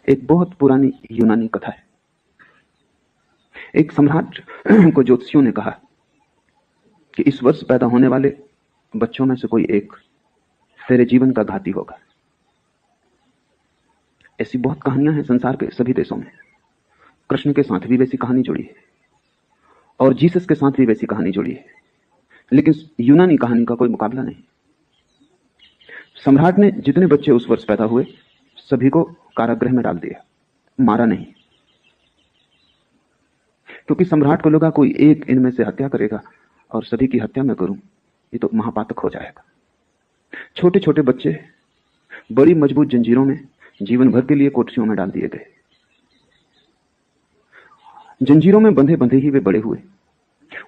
एक बहुत पुरानी यूनानी कथा है। एक सम्राट को ज्योतिषियों ने कहा कि इस वर्ष पैदा होने वाले बच्चों में से कोई एक तेरे जीवन का घाती होगा। ऐसी बहुत कहानियां हैं संसार के सभी देशों में। कृष्ण के साथ भी वैसी कहानी जुड़ी है और जीसस के साथ भी वैसी कहानी जुड़ी है, लेकिन यूनानी कहानी का कोई मुकाबला नहीं। सम्राट ने जितने बच्चे उस वर्ष पैदा हुए सभी को कारागृह में डाल दिया, मारा नहीं, क्योंकि सम्राट को लगा कोई एक इनमें से हत्या करेगा और सभी की हत्या मैं करूं ये तो महापातक हो जाएगा। छोटे छोटे बच्चे बड़ी मजबूत जंजीरों में जीवन भर के लिए कोठरियों में डाल दिए गए। जंजीरों में बंधे बंधे ही वे बड़े हुए।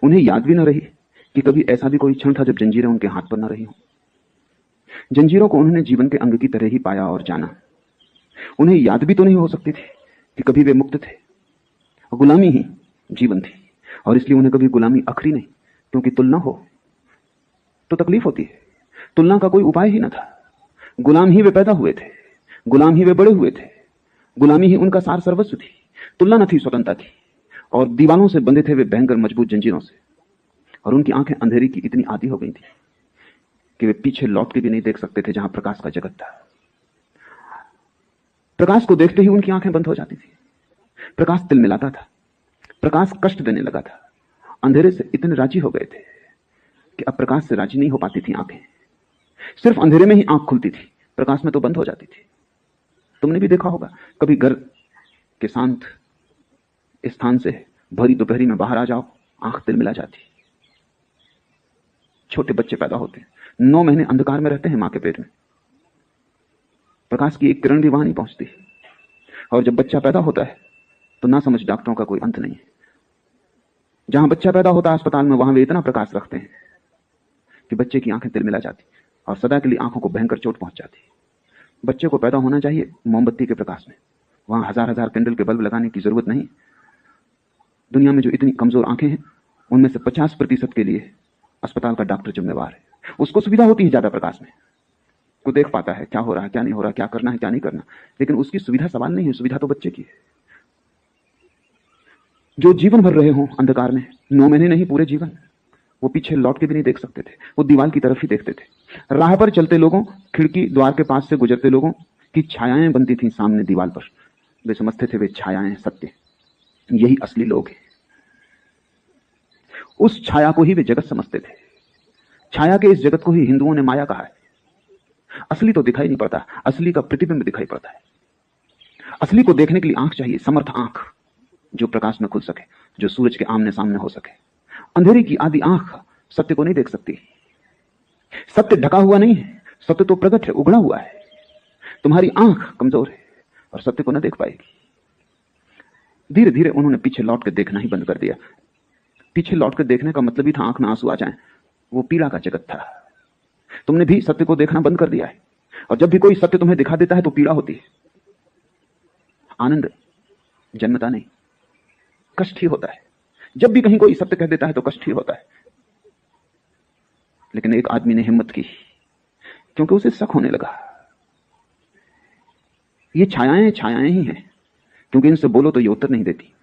उन्हें याद भी न रही कि कभी ऐसा भी कोई क्षण था जब जंजीरें उनके हाथ पर न रही हों। जंजीरों को उन्होंने जीवन के अंग की तरह ही पाया और जाना। उन्हें याद भी तो नहीं हो सकती थी कि कभी वे मुक्त थे। गुलामी ही जीवन थी और इसलिए उन्हें कभी गुलामी अखरी नहीं, क्योंकि तुलना हो तो तकलीफ होती है। तुलना का कोई उपाय ही न था। गुलाम ही वे पैदा हुए थे, गुलाम ही वे बड़े हुए थे, गुलामी ही उनका सार सर्वस्व थी। तुलना न थी, स्वतंत्रता थी। और दीवालों से बंधे थे वे भयंकर मजबूत जंजीरों से, और उनकी आंखें अंधेरी की इतनी आदी हो गई थी कि वे पीछे लौट के भी नहीं देख सकते थे जहां प्रकाश का जगत था। प्रकाश को देखते ही उनकी आंखें बंद हो जाती थी। प्रकाश तिलमिलाता था, प्रकाश कष्ट देने लगा था। अंधेरे से इतने राजी हो गए थे कि अब प्रकाश से राजी नहीं हो पाती थी आंखें। सिर्फ अंधेरे में ही आंख खुलती थी, प्रकाश में तो बंद हो जाती थी। तुमने भी देखा होगा, कभी घर के शांत स्थान से भरी दोपहरी में बाहर आ जाओ, आंख तिलमिला जाती। छोटे बच्चे पैदा होते हैं, 9 महीने अंधकार में रहते हैं मां के पेट में, प्रकाश की एक किरण भी वहां नहीं पहुंचती। और जब बच्चा पैदा होता है तो ना समझ डॉक्टरों का कोई अंत नहीं है। जहां बच्चा पैदा होता है अस्पताल में, वहां वे इतना प्रकाश रखते हैं कि बच्चे की आंखें तिलमिला जाती और सदा के लिए आंखों को भयंकर चोट पहुंच जाती। बच्चे को पैदा होना चाहिए मोमबत्ती के प्रकाश में, वहां हजार हजार कैंडल के बल्ब लगाने की जरूरत नहीं। दुनिया में जो इतनी कमजोर आंखें हैं उनमें से 50% के लिए अस्पताल का डॉक्टर जिम्मेवार है। उसको सुविधा होती है ज्यादा प्रकाश में, वो देख पाता है क्या हो रहा है क्या नहीं हो रहा, क्या करना है क्या नहीं करना, लेकिन उसकी सुविधा सवाल नहीं है, सुविधा तो बच्चे की है। जो जीवन भर रहे हो अंधकार में, 9 महीने नहीं पूरे जीवन, वो पीछे लौट के भी नहीं देख सकते थे, वो दीवार की तरफ ही देखते थे। राह पर चलते लोगों, खिड़की द्वार के पास से गुजरते लोगों की छायाएं बनती थी सामने दीवार पर। वे समझते थे वे छायाएं सत्य, यही असली लोग हैं। उस छाया को ही वे जगत समझते थे। छाया के इस जगत को ही हिंदुओं ने माया कहा है। असली तो दिखाई नहीं पड़ता, असली का प्रतिबिंब दिखाई पड़ता है। असली को देखने के लिए आंख चाहिए, समर्थ आंख, जो प्रकाश में खुल सके, जो सूरज के आमने सामने हो सके। अंधेरी की आदि आंख सत्य को नहीं देख सकती। सत्य ढका हुआ नहीं है, सत्य तो प्रकट है, उगड़ा हुआ है। तुम्हारी आंख कमजोर है और सत्य को न देख पाएगी। धीरे धीरे उन्होंने पीछे लौट कर देखना ही बंद कर दिया। पीछे लौट कर देखने का मतलब ही था आंख में आंसू आ जाएं। वो पीड़ा का जगत था। तुमने भी सत्य को देखना बंद कर दिया है, और जब भी कोई सत्य तुम्हें दिखा देता है तो पीड़ा होती है। आनंद जन्मता नहीं, कष्ट ही होता है। जब भी कहीं कोई सत्य कह देता है तो कष्ट ही होता है। लेकिन एक आदमी ने हिम्मत की, क्योंकि उसे शक होने लगा। ये छायाएं छायाएं ही हैं, क्योंकि इनसे बोलो तो ये उत्तर नहीं देती,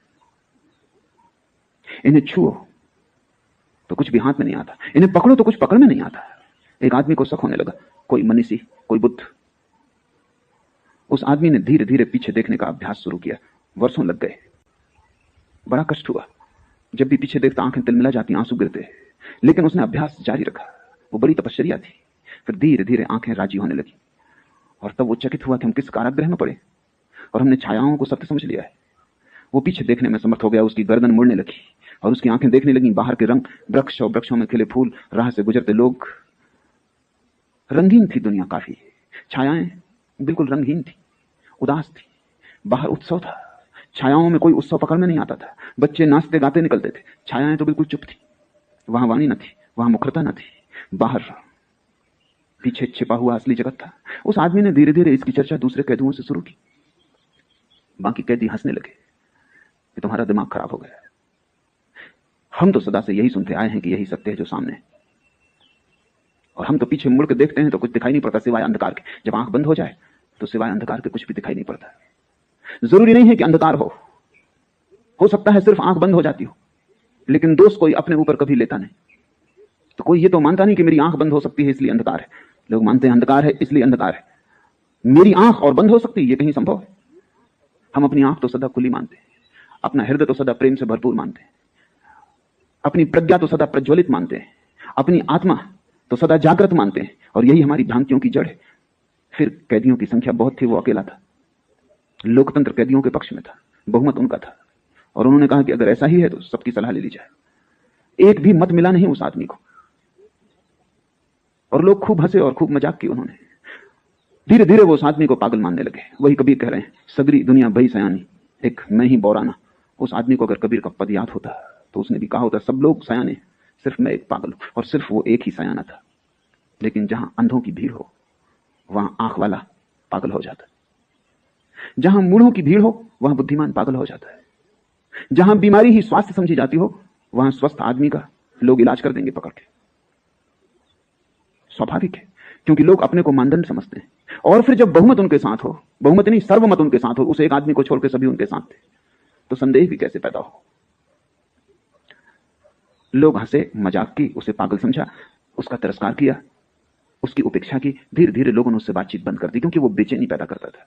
इन्हें छुओ तो कुछ भी हाथ में नहीं आता, इन्हें पकड़ो तो कुछ पकड़ में नहीं आता। एक आदमी को शक होने लगा, कोई मनीषी, कोई बुद्ध। उस आदमी ने धीरे धीरे पीछे देखने का अभ्यास शुरू किया। वर्षों लग गए, बड़ा कष्ट हुआ। जब भी पीछे देखता आंखें तिलमिला जाती, आंसू गिरते, लेकिन उसने अभ्यास जारी रखा। वो बड़ी तपश्चर्या थी। फिर धीरे धीरे आंखें राजी होने लगी, और तब वो चकित हुआ कि हम किस कारागृह में पड़े और हमने छायाओं को सत्य समझ लिया है। वो पीछे देखने में समर्थ हो गया। उसकी गर्दन मुड़ने लगी और उसकी आंखें देखने लगी बाहर के रंग, वृक्ष और वृक्षों में खिले फूल, राह से गुजरते लोग। रंगीन थी दुनिया काफी, छायाएं बिल्कुल रंगहीन थी, उदास थी। बाहर उत्सव था, छायाओं में कोई उत्सव पकड़ में नहीं आता था। बच्चे नाचते गाते निकलते थे, छायाएं तो बिल्कुल चुप थी। वहां वाणी न थी, वहां मुखरता न थी। बाहर पीछे छिपा हुआ असली जगत था। उस आदमी ने धीरे धीरे इसकी चर्चा दूसरे कैदियों से शुरू की। बाकी कैदी हंसने लगे कि तुम्हारा दिमाग खराब हो गया, हम तो सदा से यही सुनते आए हैं कि यही सत्य है जो सामने है, और हम तो पीछे मुड़ के देखते हैं तो कुछ दिखाई नहीं पड़ता सिवाय अंधकार के। जब आंख बंद हो जाए तो सिवाय अंधकार के कुछ भी दिखाई नहीं पड़ता। जरूरी नहीं है कि अंधकार हो सकता है सिर्फ आंख बंद हो जाती हो, लेकिन दोष कोई अपने ऊपर कभी लेता नहीं। तो कोई ये तो मानता नहीं कि मेरी आंख बंद हो सकती है इसलिए अंधकार है। लोग मानते हैं अंधकार है इसलिए अंधकार है। मेरी आंख और बंद हो सकती है, ये कहीं संभव है? हम अपनी आंख तो सदा खुली मानते हैं, अपना हृदय तो सदा प्रेम से भरपूर मानते हैं, अपनी प्रज्ञा तो सदा प्रज्वलित मानते हैं, अपनी आत्मा तो सदा जागृत मानते हैं, और यही हमारी भ्रांतियों की जड़ है। फिर कैदियों की संख्या बहुत थी, वो अकेला था। लोकतंत्र कैदियों के पक्ष में था, बहुमत उनका था, और उन्होंने कहा कि अगर ऐसा ही है तो सबकी सलाह ले ली जाए। एक भी मत मिला नहीं उस आदमी को, और लोग खूब हंसे और खूब मजाक की उन्होंने। धीरे धीरे वो उस आदमी को पागल मानने लगे। वही कबीर कह रहे हैं, सगरी दुनिया भई सयानी, एक मैं ही बौराना। उस आदमी को अगर कबीर का पद याद होता तो उसने भी कहा होता, सब लोग सयाने, सिर्फ मैं एक पागल हूं। और सिर्फ वो एक ही सयाना था। लेकिन जहां अंधों की भीड़ हो वहां आंख वाला पागल हो जाता है, जहां मूढ़ों की भीड़ हो वहां बुद्धिमान पागल हो जाता है, जहां बीमारी ही स्वास्थ्य समझी जाती हो वहां स्वस्थ आदमी का लोग इलाज कर देंगे पकड़ के। स्वाभाविक है, क्योंकि लोग अपने को मानदंड समझते हैं। और फिर जब बहुमत उनके साथ हो, बहुमत नहीं सर्वमत उनके साथ हो, उस एक आदमी को छोड़ के सभी उनके साथ थे, तो संदेह भी कैसे पैदा हो। लोग हंसे, मजाक की, उसे पागल समझा, उसका तिरस्कार किया, उसकी उपेक्षा की। धीरे धीरे लोगों ने उससे बातचीत बंद कर दी, क्योंकि वो बेचैनी पैदा करता था।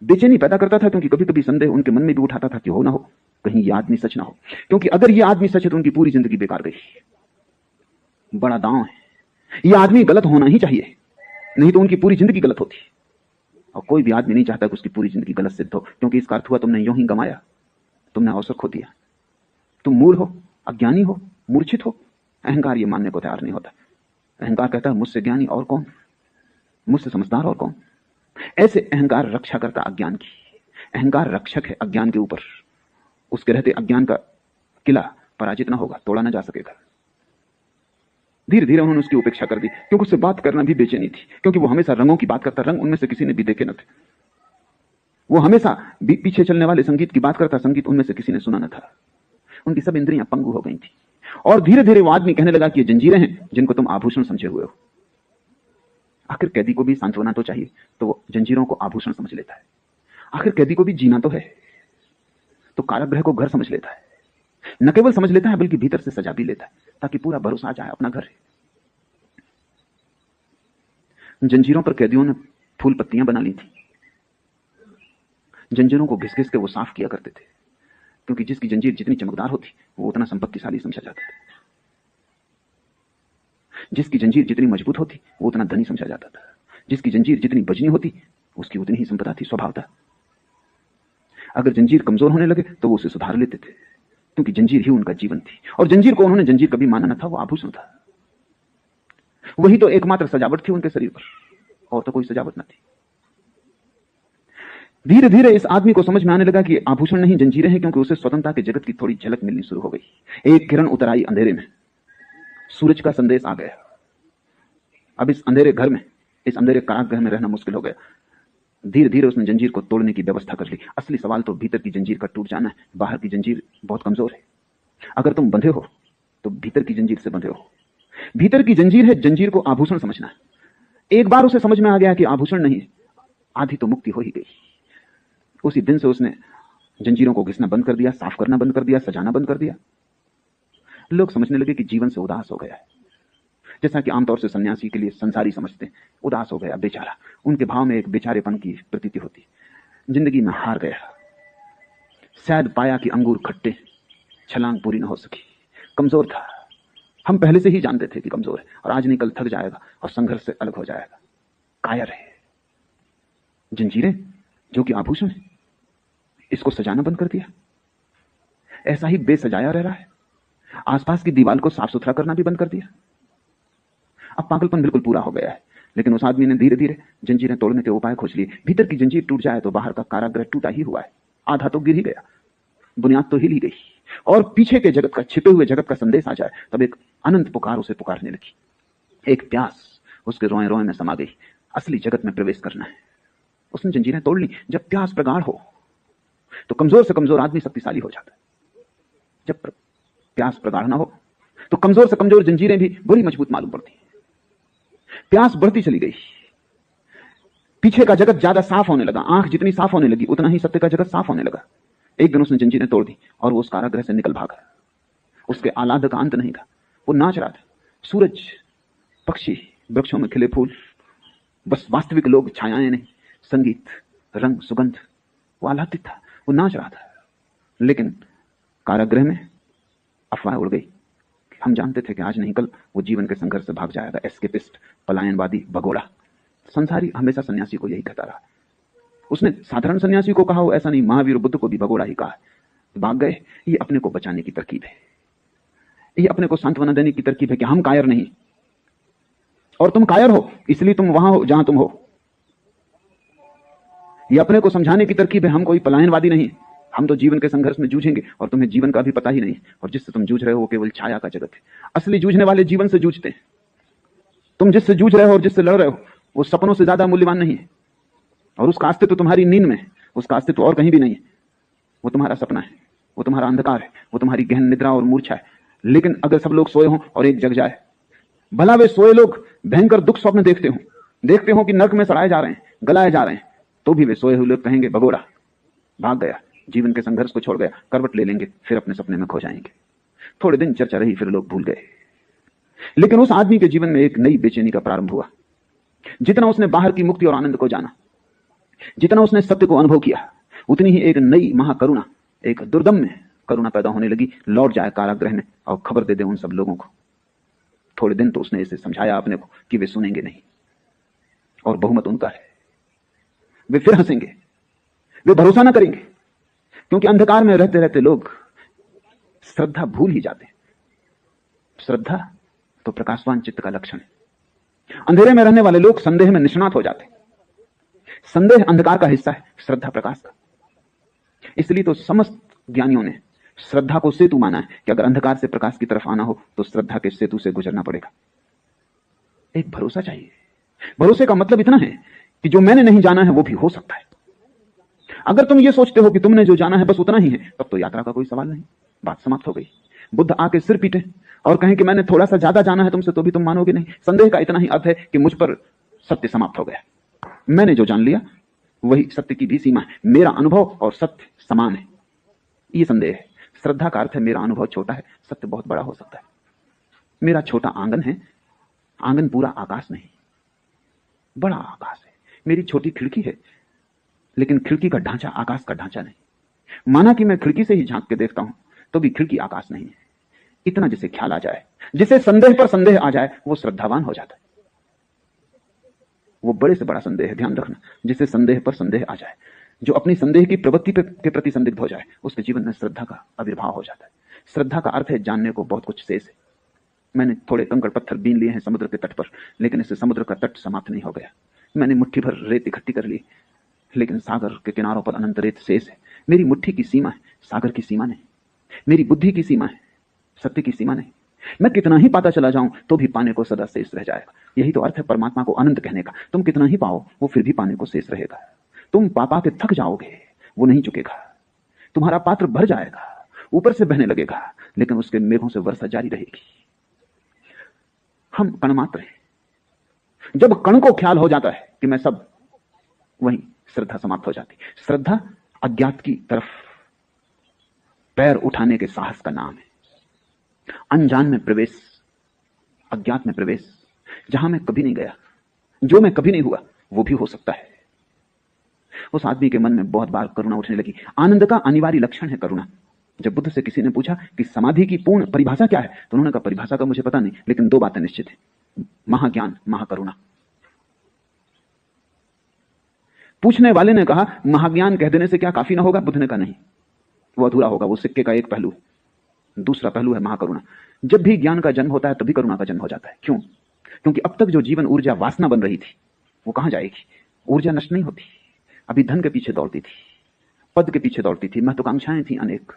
बेचैनी पैदा करता था क्योंकि कभी कभी संदेह उनके मन में भी उठाता था कि हो ना हो, कहीं ये आदमी सच ना हो। क्योंकि अगर ये आदमी सच है तो उनकी पूरी जिंदगी बेकार गई। बड़ा दांव है, ये आदमी गलत होना ही चाहिए, नहीं तो उनकी पूरी जिंदगी गलत होती। और कोई भी आदमी नहीं चाहता कि उसकी पूरी जिंदगी गलत सिद्ध हो, क्योंकि इसका अर्थ हुआ तुमने यूं ही गंवाया, तुमने अवसर खो दिया। तुम मूढ़ हो, अज्ञानी हो, मूर्छित हो। अहंकार ये मानने को तैयार नहीं होता। अहंकार कहता है मुझसे ज्ञानी और कौन, मुझसे समझदार और कौन। ऐसे अहंकार रक्षा करता अज्ञान की। अहंकार रक्षक है अज्ञान के ऊपर। उसके रहते अज्ञान का किला पराजित ना होगा, तोड़ा ना जा सकेगा। धीरे धीरे उन्होंने उसकी उपेक्षा कर दी, क्योंकि उससे बात करना भी बेचैनी थी, क्योंकि वो हमेशा रंगों की बात करता। रंग उनमें से किसी ने भी देखे न थे। वो हमेशा पीछे चलने वाले संगीत की बात करता, संगीत उनमें से किसी ने सुना न था। उनकी सब इंद्रियां पंगु हो गई थी। और धीरे धीरे वो आदमी कहने लगा कि ये जंजीरें हैं जिनको तुम आभूषण समझे हुए हो। आखिर कैदी को भी सांत्वना तो चाहिए, तो वो जंजीरों को आभूषण समझ लेता है। आखिर कैदी को भी जीना तो है, तो कारागृह को घर समझ लेता है। न केवल समझ लेता है बल्कि भीतर से सजा भी लेता है, ताकि पूरा भरोसा आ जाए अपना घर है। जंजीरों पर कैदियों ने फूल पत्तियां बना ली थी। जंजीरों को घिस घिस के वो साफ किया करते थे, क्योंकि जिसकी जंजीर जितनी चमकदार होती वो उतना संपत्तिशाली समझा जाता था। जिसकी जंजीर जितनी मजबूत होती वो उतना धनी समझा जाता था। जिसकी जंजीर जितनी बजनी होती उसकी उतनी ही संपदा थी, स्वभाव था। अगर जंजीर कमजोर होने लगे तो वो उसे सुधार लेते थे, क्योंकि जंजीर ही उनका जीवन थी। और जंजीर को उन्होंने जंजीर कभी माना न था, वो आभूषण था। वही तो एकमात्र सजावट थी उनके शरीर पर, और तो कोई सजावट न थी। धीरे धीरे इस आदमी को समझ में आने लगा कि आभूषण नहीं जंजीरें हैं, क्योंकि उसे स्वतंत्रता के जगत की थोड़ी झलक मिलनी शुरू हो गई। एक किरण उतर आई अंधेरे में, सूरज का संदेश आ गया। अब इस अंधेरे घर में, इस अंधेरे कारागृह में रहना मुश्किल हो गया। धीरे धीरे उसने जंजीर को तोड़ने की व्यवस्था कर ली। असली सवाल तो भीतर की जंजीर का टूट जाना है। बाहर की जंजीर बहुत कमजोर है। अगर तुम बंधे हो तो भीतर की जंजीर से बंधे हो। भीतर की जंजीर है, जंजीर को आभूषण समझना है। एक बार उसे समझ में आ गया कि आभूषण नहीं, आधी तो मुक्ति हो ही गई। उसी दिन से उसने जंजीरों को घिसना बंद कर दिया, साफ करना बंद कर दिया, सजाना बंद कर दिया। लोग समझने लगे कि जीवन से उदास हो गया है, जैसा कि आमतौर से सन्यासी के लिए संसारी समझते हैं। उदास हो गया, बेचारा। उनके भाव में एक बेचारेपन की प्रतीति होती। जिंदगी में हार गया, शायद पाया कि अंगूर खट्टे, छलांग पूरी न हो सकी। कमजोर था, हम पहले से ही जानते थे कि कमजोर है, और आज नहीं कल थक जाएगा और संघर्ष से अलग हो जाएगा। कायर है। जंजीरें जो कि आभूषण है, इसको सजाना बंद कर दिया। ऐसा ही बेसजाया रह रहा है। आसपास की दीवार को साफ सुथरा करना भी बंद कर दिया। अब पागलपन बिल्कुल पूरा हो गया है। लेकिन उस आदमी ने धीरे धीरे जंजीरें तोड़ने के उपाय खोज लिए। भीतर की जंजीर टूट जाए तो बाहर का कारागृह टूटा ही हुआ है। आधा तो गिर ही गया, बुनियाद तो हिल ही गई, और पीछे के जगत का, छिपे हुए जगत का संदेश आ जाए तब एक अनंत पुकार उसे पुकारने लगी। एक प्यास उसके रोए रोए में समा गई। असली जगत में प्रवेश करना है। उसने जंजीरें तोड़ ली। जब प्यास प्रगाढ़ हो तो कमजोर से कमजोर आदमी शक्तिशाली हो जाता है। जब प्यास प्रगाढ़ ना हो तो कमजोर से कमजोर जंजीरें भी बड़ी मजबूत मालूम पड़ती। प्यास बढ़ती चली गई। पीछे का जगत ज्यादा साफ होने लगा। आंख जितनी साफ होने लगी उतना ही सत्य का जगत साफ होने लगा। एक दिन उसने जंजीरें तोड़ दी और वो उस कारागृह से निकल भागा। उसके आह्लाद का अंत नहीं था। वो नाच रहा था। सूरज, पक्षी, वृक्षों में खिले फूल, बस वास्तविक लोग, छायाएं नहीं, संगीत, रंग, सुगंध। वो आह्लादित था, वो नाच रहा था। लेकिन कारागृह में अफवाह उड़ गई। हम जानते थे कि आज नहीं कल वो जीवन के संघर्ष से भाग जाएगा। एस्केपिस्ट, पलायनवादी, भगोड़ा। संसारी हमेशा सन्यासी को यही कहता रहा। उसने साधारण सन्यासी को कहा हो ऐसा नहीं, महावीर बुद्ध को भी भगोड़ा ही कहा। भाग गए। ये अपने को बचाने की तरकीब है, ये अपने को सांत्वना देने की तरकीब है कि हम कायर नहीं, और तुम कायर हो इसलिए तुम वहां हो जहां तुम हो। ये अपने को समझाने की तरकीब है, हम कोई पलायनवादी नहीं, हम तो जीवन के संघर्ष में जूझेंगे और तुम्हें जीवन का भी पता ही नहीं, और जिससे तुम जूझ रहे हो वो केवल छाया का जगत है। असली जूझने वाले जीवन से जूझते हैं। तुम जिससे जूझ रहे हो और जिससे लड़ रहे हो वो सपनों से ज्यादा मूल्यवान नहीं है, और उसका अस्तित्व तुम्हारी नींद में है, उसका अस्तित्व और कहीं भी नहीं है। वो तुम्हारा सपना है, वो तुम्हारा अंधकार है, वो तुम्हारी गहन निद्रा और मूर्छा है। लेकिन अगर सब लोग सोए हों और एक जग जाए, भला वे सोए लोग भयंकर दुख स्वप्न देखते हो कि नरक में सड़ाए जा रहे हैं, गलाए जा रहे हैं, तो भी वे सोए हुए लोग कहेंगे भगोड़ा, भाग गया, जीवन के संघर्ष को छोड़ गया, करवट ले लेंगे, फिर अपने सपने में खो जाएंगे। थोड़े दिन चर्चा रही, फिर लोग भूल गए। लेकिन उस आदमी के जीवन में एक नई बेचैनी का प्रारंभ हुआ। जितना उसने बाहर की मुक्ति और आनंद को जाना, जितना उसने सत्य को अनुभव किया, उतनी ही एक नई महाकरुणा, एक दुर्दम्य करुणा पैदा होने लगी। लौट जाए कारागृह में और खबर दे दे उन सब लोगों को। थोड़े दिन तो उसने इसे समझाया अपने को कि वे सुनेंगे नहीं, और बहुमत उनका है। वे फिर हंसेंगे, वे भरोसा ना करेंगे, क्योंकि अंधकार में रहते रहते लोग श्रद्धा भूल ही जाते हैं। श्रद्धा तो प्रकाशवान चित्त का लक्षण है। अंधेरे में रहने वाले लोग संदेह में निष्णात हो जाते हैं। संदेह अंधकार का हिस्सा है, श्रद्धा प्रकाश का। इसलिए तो समस्त ज्ञानियों ने श्रद्धा को सेतु माना है कि अगर अंधकार से प्रकाश की तरफ आना हो तो श्रद्धा के सेतु से गुजरना पड़ेगा। एक भरोसा चाहिए। भरोसे का मतलब इतना है कि जो मैंने नहीं जाना है वो भी हो सकता है। अगर तुम ये सोचते हो कि तुमने जो जाना है बस उतना ही है, तब तो यात्रा का कोई सवाल नहीं, बात समाप्त हो गई। बुद्ध आके सिर पीटे और कहें कि मैंने थोड़ा सा ज्यादा जाना है तुमसे, तो भी तुम मानोगे नहीं। संदेह का इतना ही अर्थ है कि मुझ पर सत्य समाप्त हो गया। मैंने जो जान लिया वही सत्य की भी सीमा है। मेरा अनुभव और सत्य समान है, ये संदेह है। श्रद्धा का अर्थ है मेरा अनुभव छोटा है, सत्य बहुत बड़ा हो सकता है। मेरा छोटा आंगन है, आंगन पूरा आकाश नहीं, बड़ा आकाश है। मेरी छोटी खिड़की है, लेकिन खिड़की का ढांचा आकाश का ढांचा नहीं। माना कि मैं खिड़की से ही झांक के देखता हूं तो भी खिड़की आकाश नहीं है। इतना जिसे ख्याल आ जाए, जिसे संदेह पर संदेह आ जाए, वो श्रद्धावान हो जाता है। वो बड़े से बड़ा संदेह है, ध्यान रखना। जिसे संदेह पर संदेह आ जाए, जो अपनी संदेह की प्रवृत्ति के प्रति संदिग्ध हो जाए, उसके जीवन में श्रद्धा का आविर्भाव हो जाता है। श्रद्धा का अर्थ है जानने को बहुत कुछ शेष है। मैंने थोड़े कंकड़ पत्थर बीन लिए हैं समुद्र के तट पर, लेकिन इससे समुद्र का तट समाप्त नहीं हो गया। मैंने मुट्ठी भर रेत इकट्ठी कर ली, लेकिन सागर के किनारों पर अनंत रेत शेष है। मेरी मुट्ठी की सीमा है, सागर की सीमा नहीं। मेरी बुद्धि की सीमा है, सत्य की सीमा नहीं। मैं कितना ही पाता चला जाऊं तो भी पाने को सदा शेष रह जाएगा। यही तो अर्थ है परमात्मा को अनंत कहने का। तुम कितना ही पाओ वो फिर भी पाने को शेष रहेगा। तुम पा के थक जाओगे, वो नहीं चुकेगा। तुम्हारा पात्र भर जाएगा, ऊपर से बहने लगेगा, लेकिन उसके मेघों से वर्षा जारी रहेगी। हम कण मात्र हैं। जब कण को ख्याल हो जाता है कि मैं सब, वहीं श्रद्धा समाप्त हो जाती। श्रद्धा अज्ञात की तरफ पैर उठाने के साहस का नाम है। अनजान में प्रवेश, अज्ञात में प्रवेश, जहां मैं कभी नहीं गया, जो मैं कभी नहीं हुआ, वो भी हो सकता है। उस आदमी के मन में बहुत बार करुणा उठने लगी। आनंद का अनिवार्य लक्षण है करुणा। जब बुद्ध से किसी ने पूछा कि समाधि की पूर्ण परिभाषा क्या है, तो उन्होंने कहा परिभाषा का मुझे पता नहीं, लेकिन दो बातें निश्चित है, महाज्ञान, महाकरुणा। पूछने वाले ने कहा महाज्ञान कह देने से क्या काफी ना होगा? बुद्ध ने कहा नहीं, वो अधूरा होगा, वो सिक्के का एक पहलू है। दूसरा पहलू है महाकरुणा। जब भी ज्ञान का जन्म होता है तभी करुणा का जन्म हो जाता है। क्यों? क्योंकि अब तक जो जीवन ऊर्जा वासना बन रही थी वो कहां जाएगी? ऊर्जा नष्ट नहीं होती। अभी धन के पीछे दौड़ती थी, पद के पीछे दौड़ती थी, महत्वाकांक्षाएं थी, अनेक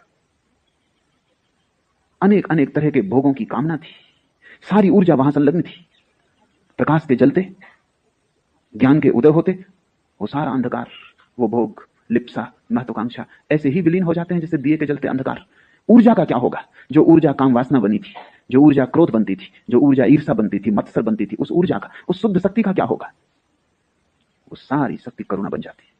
अनेक अनेक तरह के भोगों की कामना थी। सारी ऊर्जा वहां संलग्न थी। प्रकाश के जलते, ज्ञान के उदय होते, वो सारा अंधकार, वो भोग, लिप्सा, महत्वाकांक्षा ऐसे ही विलीन हो जाते हैं जैसे दिए के जलते अंधकार। ऊर्जा का क्या होगा? जो ऊर्जा काम वासना बनी थी, जो ऊर्जा क्रोध बनती थी, जो ऊर्जा ईर्षा बनती थी, मत्सर बनती थी, उस ऊर्जा का, उस शुद्ध शक्ति का क्या होगा? वो सारी शक्ति करुणा बन जाती है।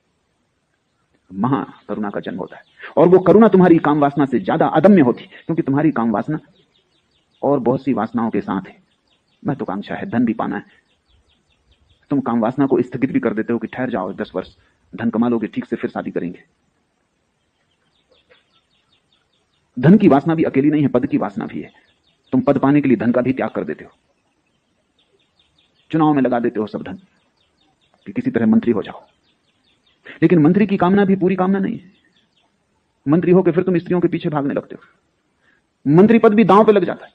महा करुणा का जन्म होता है, और वो करुणा तुम्हारी काम वासना से ज्यादा अदम्य होती, क्योंकि तुम्हारी काम वासना और बहुत सी वासनाओं के साथ है। महत्वाकांक्षा है, धन भी पाना है। तुम काम वासना को स्थगित भी कर देते हो कि ठहर जाओ 10 वर्ष, धन कमा लोगे, ठीक से फिर शादी करेंगे। धन की वासना भी अकेली नहीं है, पद की वासना भी है। तुम पद पाने के लिए धन का भी त्याग कर देते हो, चुनाव में लगा देते हो सब धन कि किसी तरह मंत्री हो जाओ। लेकिन मंत्री की कामना भी पूरी कामना नहीं है। मंत्री होकर फिर तुम स्त्रियों के पीछे भागने लगते हो। मंत्री पद भी दांव पे लग जाता है।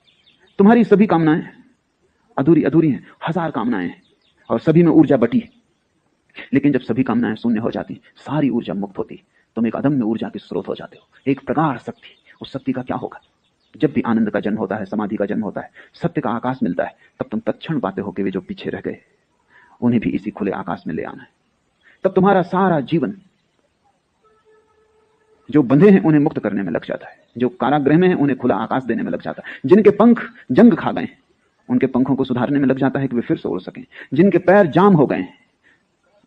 तुम्हारी सभी कामनाएं अधूरी अधूरी हैं, 1000 कामनाएं हैं, और सभी में ऊर्जा बटी है। लेकिन जब सभी कामनाएं शून्य हो जाती, सारी ऊर्जा मुक्त होती, तुम एक अदम्य ऊर्जा के स्रोत हो जाते हो, एक प्रगाढ़ शक्ति। उस शक्ति का क्या होगा? जब भी आनंद का जन्म होता है, समाधि का जन्म होता है, सत्य का आकाश मिलता है, तब तुम तत्क्षण पाते हो कि वे जो पीछे रह गए उन्हें भी इसी खुले आकाश में ले आना है। तब तुम्हारा सारा जीवन जो बंधे हैं उन्हें मुक्त करने में लग जाता है, जो कारागृह में हैं उन्हें खुला आकाश देने में लग जाता है, जिनके पंख जंग खा गए उनके पंखों को सुधारने में लग जाता है कि वे फिर से उड़ सकें, जिनके पैर जाम हो गए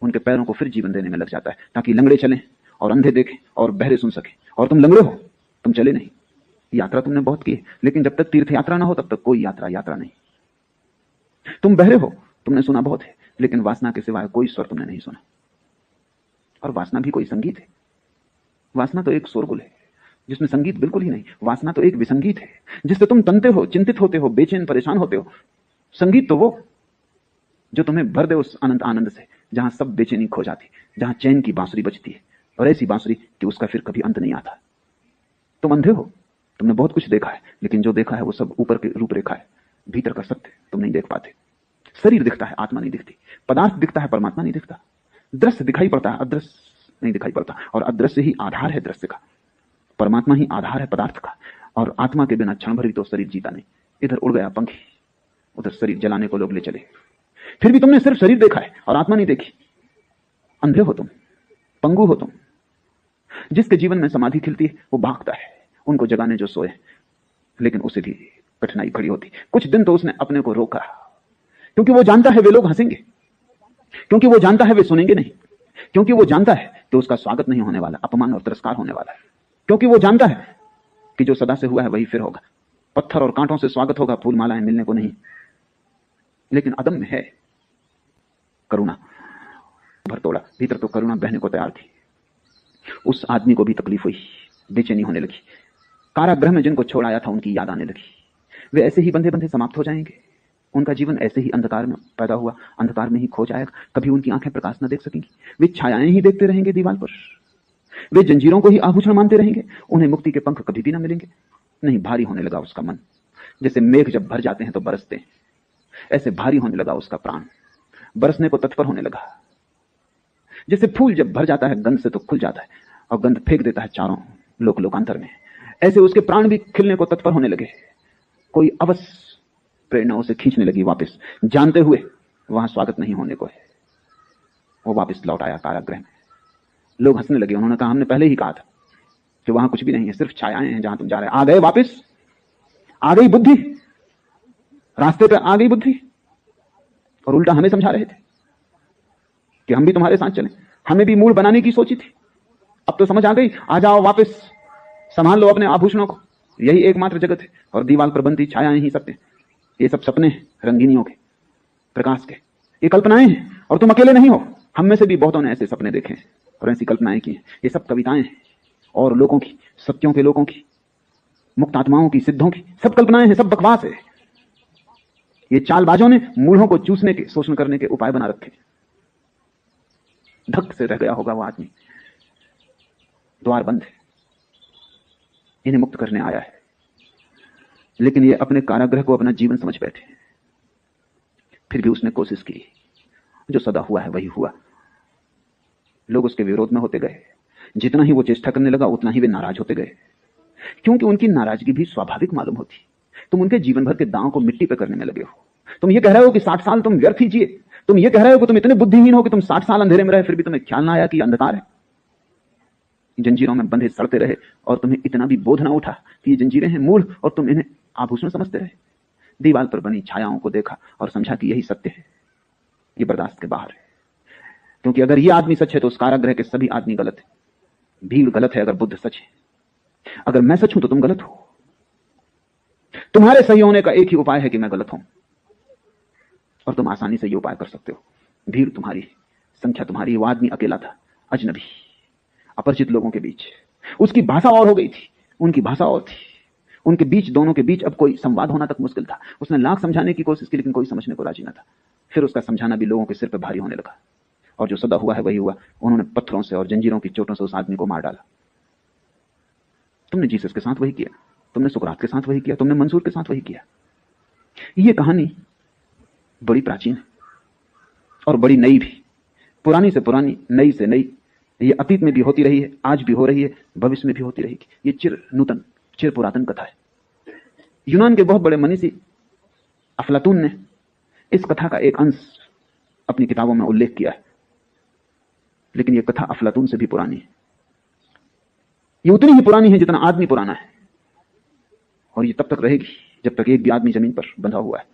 उनके पैरों को फिर जीवन देने में लग जाता है, ताकि लंगड़े चलें और अंधे देखें और बहरे सुन सकें। और तुम लंगड़े हो, तुम चले नहीं। यात्रा तुमने बहुत की है, लेकिन जब तक तीर्थ यात्रा ना हो तब तक कोई यात्रा यात्रा नहीं। तुम बहरे हो, तुमने सुना बहुत है, लेकिन वासना के सिवाय कोई स्वर तुमने नहीं सुना। और वासना भी कोई संगीत है? वासना तो एक शोरगुल है जिसमें संगीत बिल्कुल ही नहीं। वासना तो एक विसंगीत है जिससे तुम तनते हो, चिंतित होते हो, बेचैन परेशान होते हो। संगीत तो वो जो तुम्हें भर दे उस अनंत आनंद से, जहां सब बेचैनी खो जाती, जहां चैन की बांसुरी बजती है, और ऐसी बांसुरी कि उसका फिर कभी अंत नहीं आता। तुम अंधे हो, तुमने बहुत कुछ देखा है, लेकिन जो देखा है वो सब ऊपर की रूपरेखा है, भीतर का सत्य तुम नहीं देख पाते। शरीर दिखता है, आत्मा नहीं दिखती। पदार्थ दिखता है, परमात्मा नहीं दिखता। दृश्य दिखाई पड़ता है, अदृश्य नहीं दिखाई पड़ता। और अदृश्य ही आधार है दृश्य का, परमात्मा ही आधार है पदार्थ का। और आत्मा के बिना क्षण भर भी तो शरीर जीता नहीं। इधर उड़ गया पंखी, उधर शरीर जलाने को लोग ले चले, फिर भी तुमने सिर्फ शरीर देखा है और आत्मा नहीं देखी। अंधे हो तुम, पंगु हो तुम। जिसके जीवन में समाधि खिलती है वो भागता है उनको जगाने जो सोए, लेकिन उसे भी कठिनाई खड़ी होती। कुछ दिन तो उसने अपने को रोका, क्योंकि वो जानता है वे लोग हंसेंगे, क्योंकि वो जानता है वे सुनेंगे नहीं, क्योंकि वो जानता है कि उसका स्वागत नहीं होने वाला, अपमान और तिरस्कार होने वाला है, क्योंकि वो जानता है कि जो सदा से हुआ है वही फिर होगा। पत्थर और कांटों से स्वागत होगा, फूल मालाएं मिलने को नहीं। लेकिन अदम्य है करुणा। भर तोड़ा, भीतर तो करुणा बहने को तैयार थी। उस आदमी को भी तकलीफ हुई, बेचैनी होने लगी। कारागृह में जिनको छोड़ आया था उनकी याद आने लगी। वे ऐसे ही बंधे बंधे समाप्त हो जाएंगे, उनका जीवन ऐसे ही अंधकार में पैदा हुआ, अंधकार में ही खो जाएगा। कभी उनकी आंखें प्रकाश न देख सकेंगी, वे छायाएं ही देखते रहेंगे दीवार पर। वे जंजीरों को ही आभूषण मानते रहेंगे, उन्हें मुक्ति के पंख कभी भी ना मिलेंगे। नहीं, भारी होने लगा उसका मन। जैसे मेघ जब भर जाते हैं तो बरसते हैं, ऐसे भारी होने लगा उसका प्राण, बरसने को तत्पर होने लगा। जैसे फूल जब भर जाता है गंध से तो खुल जाता है और गंध फेंक देता है चारों लोक लोकांतर में, ऐसे उसके प्राण भी खिलने को तत्पर होने लगे। कोई अवश्य प्रेरणा उसे खींचने लगी वापस, जानते हुए वहां स्वागत नहीं होने को है। वो वापस लौट आया कारागृह में। लोग हंसने लगे, उन्होंने कहा हमने पहले ही कहा था कि वहां कुछ भी नहीं है, सिर्फ छायाएं हैं जहां तुम जा रहे। आ गए वापस, आ गई बुद्धि, रास्ते पे आ गई बुद्धि। और उल्टा हमें समझा रहे थे कि हम भी तुम्हारे साथ चलें, हमें भी मूल बनाने की सोची थी। अब तो समझ आ गई, आ जाओ वापस, संभाल लो अपने आभूषणों को, यही एकमात्र जगत है। और दीवार पर बनती छायाएं ही सत्य। ये सब सपने हैं, रंगीनियों के, प्रकाश के, ये कल्पनाएं हैं। और तुम अकेले नहीं हो, हम में से भी बहुतों ने ऐसे सपने देखे हैं और ऐसी कल्पनाएं की हैं। ये सब कविताएं हैं और लोगों की, सत्यों के लोगों की, मुक्त आत्माओं की, सिद्धों की, सब कल्पनाएं हैं, सब बकवास है। ये चालबाजों ने मूढ़ों को चूसने के, शोषण करने के उपाय बना रखे। धक से रह गया होगा वो आदमी, द्वार बंद है, इन्हें मुक्त करने आया है। लेकिन ये अपने कारागृह को अपना जीवन समझ बैठे। फिर भी उसने कोशिश की, जो सदा हुआ है वही हुआ। लोग उसके विरोध में होते गए, जितना ही वो चेष्टा करने लगा उतना ही वे नाराज होते गए, क्योंकि उनकी नाराजगी भी स्वाभाविक मालूम होती। तुम उनके जीवन भर के दांव को मिट्टी पे करने में लगे हो। तुम ये कह रहे हो कि 60 साल तुम व्यर्थ ही जिए, तुम ये कह रहे हो कि तुम इतने बुद्धिहीन हो कि तुम 60 साल अंधेरे में रहे, फिर भी तुम्हें ख्याल ना आया कि अंधकार है। जंजीरों में बंधे सड़ते रहे और तुम्हें इतना भी बोध ना उठा कि ये जंजीरें हैं मूल, और तुम इन्हें आभूषण समझते रहे। दीवार पर बनी छायाओं को देखा और समझा कि यही सत्य है, ये बर्दाश्त के बाहर है। क्योंकि अगर ये आदमी सच है तो उस कारागृह के सभी आदमी गलत है। भीड़ गलत है अगर बुद्ध सच है। अगर मैं सच हूं तो तुम गलत हो। तुम्हारे सही होने का एक ही उपाय है कि मैं गलत हूं, और तुम आसानी से ये उपाय कर सकते हो। भीड़ तुम्हारी, संख्या तुम्हारी। वो आदमी अकेला था, अजनबी, अपरिचित लोगों के बीच। उसकी भाषा और हो गई थी, उनकी भाषा और थी। उनके बीच, दोनों के बीच अब कोई संवाद होना तक मुश्किल था। उसने लाख समझाने की कोशिश की, लेकिन कोई समझने को राजी न था। फिर उसका समझाना भी लोगों के सिर पर भारी होने लगा, और जो सदा हुआ है वही हुआ। उन्होंने पत्थरों से और जंजीरों की चोटों से उस आदमी को मार डाला। तुमने जीसस के साथ वही किया, तुमने सुकरात के साथ वही किया, तुमने मंसूर के साथ वही किया। ये कहानी बड़ी प्राचीन है और बड़ी नई भी, पुरानी से पुरानी, नई से नई। ये अतीत में भी होती रही है, आज भी हो रही है, भविष्य में भी होती रहेगी। ये चिर नूतन, चिर पुरातन कथा है। यूनान के बहुत बड़े मनीषी अफलातून ने इस कथा का एक अंश अपनी किताबों में उल्लेख किया है, लेकिन यह कथा अफलातून से भी पुरानी है। ये उतनी ही पुरानी है जितना आदमी पुराना है, और ये तब तक रहेगी जब तक एक भी आदमी जमीन पर बंधा हुआ है।